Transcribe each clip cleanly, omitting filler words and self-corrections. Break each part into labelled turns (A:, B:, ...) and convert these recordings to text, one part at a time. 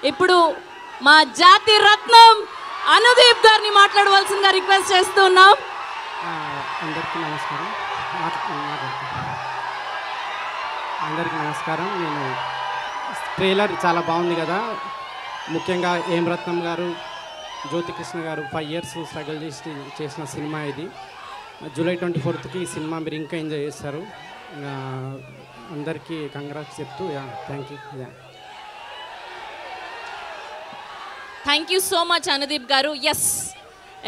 A: ఇప్పుడు మా జాతి రత్నం అనుదీప్ గారిని మాట్లాడవలసిందిగా రిక్వెస్ట్ చేస్తున్నాం.
B: అందరికీ నమస్కారం. అందరికీ నమస్కారం. నేను ట్రైలర్ చాలా బాగుంది కదా, ముఖ్యంగా ఏం రత్నం గారు, జ్యోతికృష్ణ గారు 5 years స్ట్రగుల్ చేసిన సినిమా ఇది. July 24th ఈ సినిమా మీరు ఇంకా ఎంజాయ్ చేస్తారు. అందరికీ కంగ్రాట్స్ చెప్తూ thank you.
A: Thank you so much Anudeep గారు. ఎస్,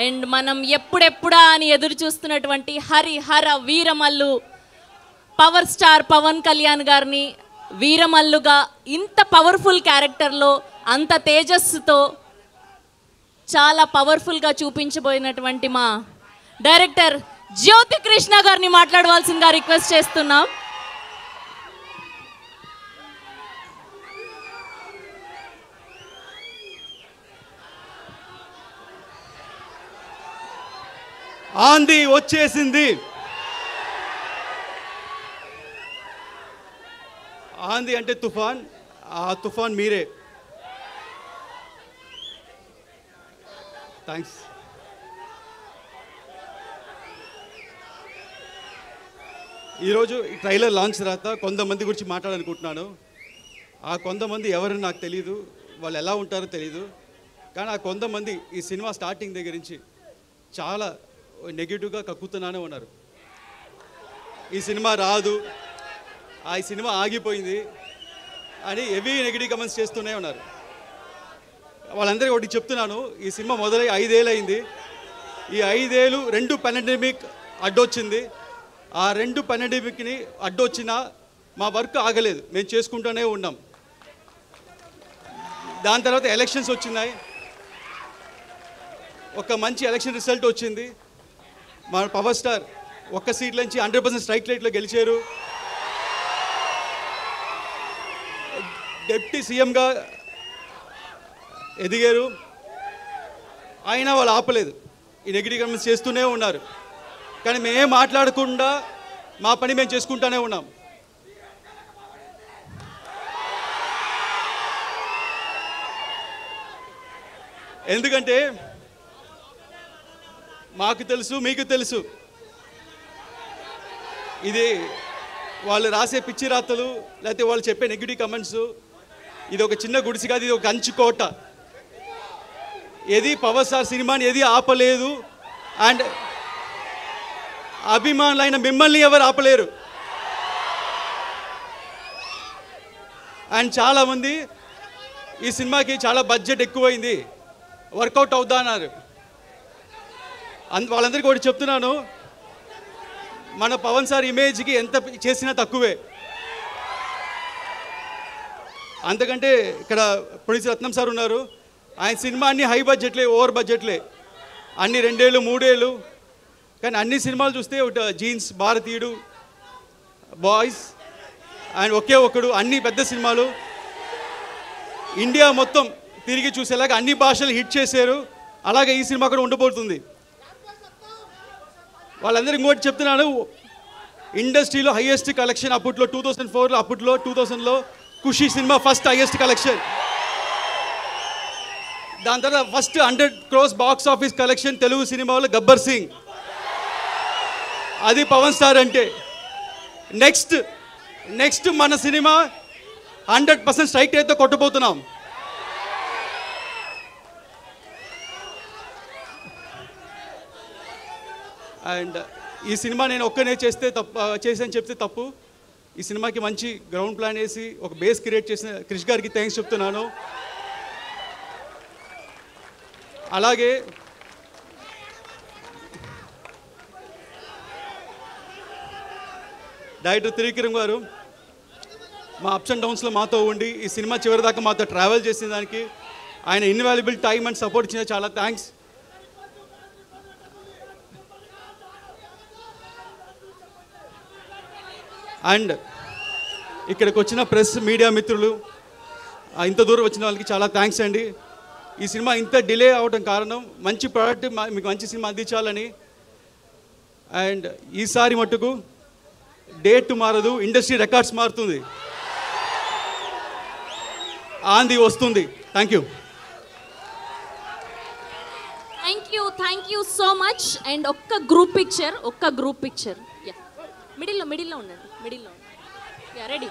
A: అండ్ మనం ఎప్పుడెప్పుడా అని ఎదురు చూస్తున్నటువంటి హరిహర వీరమల్లు పవర్ స్టార్ పవన్ కళ్యాణ్ గారిని వీరమల్లుగా ఇంత పవర్ఫుల్ క్యారెక్టర్లో అంత తేజస్సుతో చాలా పవర్ఫుల్గా చూపించబోయినటువంటి మా డైరెక్టర్ జ్యోతికృష్ణ గారిని మాట్లాడవలసిందిగా రిక్వెస్ట్ చేస్తున్నాం.
C: ఆంది వచ్చేసింది. ఆంది అంటే తుఫాన్, ఆ తుఫాన్ మీరే. థ్యాంక్స్. ఈరోజు ఈ ట్రైలర్ లాంచ్ తర్వాత కొంతమంది గురించి మాట్లాడాలనుకుంటున్నాను. ఆ కొంతమంది ఎవరని నాకు తెలీదు, వాళ్ళు ఎలా ఉంటారో తెలీదు. కానీ ఆ కొంతమంది ఈ సినిమా స్టార్టింగ్ దగ్గర నుంచి చాలా నెగిటివ్గా కక్కుతున్నానే ఉన్నారు. ఈ సినిమా రాదు, ఈ సినిమా ఆగిపోయింది అని హెవీ నెగిటివ్ కమెంట్స్ చేస్తూనే ఉన్నారు. వాళ్ళందరికీ ఒకటి చెప్తున్నాను, ఈ సినిమా మొదలై 5 ఏళ్ళు అయింది. ఈ 5 ఏళ్ళు 2 పాండమిక్ అడ్డొచ్చింది. ఆ 2 పాండమిక్ని అడ్డొచ్చినా మా వర్క్ ఆగలేదు, మేము చేసుకుంటూనే ఉన్నాం. దాని తర్వాత ఎలక్షన్స్ వచ్చినాయి, ఒక మంచి ఎలక్షన్ రిజల్ట్ వచ్చింది. మా పవర్ స్టార్ ఒక్క సీట్ నుంచి 100% స్ట్రైక్ రేట్లో గెలిచారు. డిప్యూటీ సీఎంగా ఎదిగారు. అయినా వాళ్ళు ఆపలేదు, ఈ నెగిటివ్ కమెంట్స్ చేస్తూనే ఉన్నారు. కానీ మేమేం మాట్లాడకుండా మా పని మేము చేసుకుంటూనే ఉన్నాం. ఎందుకంటే మాకు తెలుసు, మీకు తెలుసు, ఇది వాళ్ళు రాసే పిచ్చి రాతలు లేకపోతే వాళ్ళు చెప్పే నెగిటివ్ కమెంట్స్, ఇది ఒక చిన్న గుడిసి కాదు, ఇది ఒక కంచు కోట. ఏది పవర్ స్టార్ సినిమాని ఏది ఆపలేదు. అండ్ అభిమానులైన మిమ్మల్ని ఎవరు ఆపలేరు. అండ్ చాలామంది ఈ సినిమాకి చాలా బడ్జెట్ ఎక్కువైంది, వర్కౌట్ అవుతా అన్నారు. వాళ్ళందరికీ ఒకటి చెప్తున్నాను, మన పవన్ సార్ ఇమేజ్కి ఎంత చేసినా తక్కువే. అంతకంటే ఇక్కడ ప్రొడ్యూసర్ రత్నం సార్ ఉన్నారు, ఆయన సినిమా అన్ని హై బడ్జెట్లే, ఓవర్ బడ్జెట్లే, అన్ని 2 ఏళ్ళు 3 ఏళ్ళు. కానీ అన్ని సినిమాలు చూస్తే ఒకటి జీన్స్, భారతీయుడు, బాయ్స్ అండ్ ఒకే ఒక్కడు, అన్ని పెద్ద సినిమాలు ఇండియా మొత్తం తిరిగి చూసేలాగా అన్ని భాషలు హిట్ చేశారు. అలాగే ఈ సినిమా కూడా ఉండబోతుంది. వాళ్ళందరూ ఇంకోటి చెప్తున్నాను, ఇండస్ట్రీలో హైయెస్ట్ కలెక్షన్ అప్పట్లో 2004లో, అప్పట్లో 2000లో ఖుషి సినిమా ఫస్ట్ హైయెస్ట్ కలెక్షన్. దాని తర్వాత first 100 crores box office collection Telugu సినిమాలో గబ్బర్ సింగ్. అది పవన్ స్టార్ అంటే. నెక్స్ట్ మన సినిమా 100% స్ట్రైక్ రేట్తో కొట్టబోతున్నాం. అండ్ ఈ సినిమా నేను ఒక్కనే చేసాను చెప్తే తప్పు. ఈ సినిమాకి మంచి గ్రౌండ్ ప్లాన్ వేసి ఒక బేస్ క్రియేట్ చేసిన క్రిష్ గారికి థ్యాంక్స్ చెప్తున్నాను. అలాగే డైరెక్టర్ త్రివిక్రమ్ గారు మా అప్స్ అండ్ డౌన్స్లో మాతో ఉండి ఈ సినిమా చివరి దాకా మాతో ట్రావెల్ చేసిన దానికి ఆయన ఇన్వాల్యుబుల్ టైం అండ్ సపోర్ట్ ఇచ్చిన చాలా థ్యాంక్స్. అండ్ ఇక్కడికి వచ్చిన ప్రెస్ మీడియా మిత్రులు, ఇంత దూరం వచ్చిన వాళ్ళకి చాలా థ్యాంక్స్ అండి. ఈ సినిమా ఇంత డిలే అవడం కారణం మంచి ప్రోడక్ట్ మీకు మంచి సినిమా అందించాలని. అండ్ ఈసారి మట్టుకు డేట్ మారదు, ఇండస్ట్రీ రికార్డ్స్ మారుతుంది, ఆంది వస్తుంది. Thank you.
A: Thank you so much. And ఒక్క గ్రూప్ పిక్చర్ యా మిడిల్లో ఉండండి, మిడిల్లో. Yeah ready.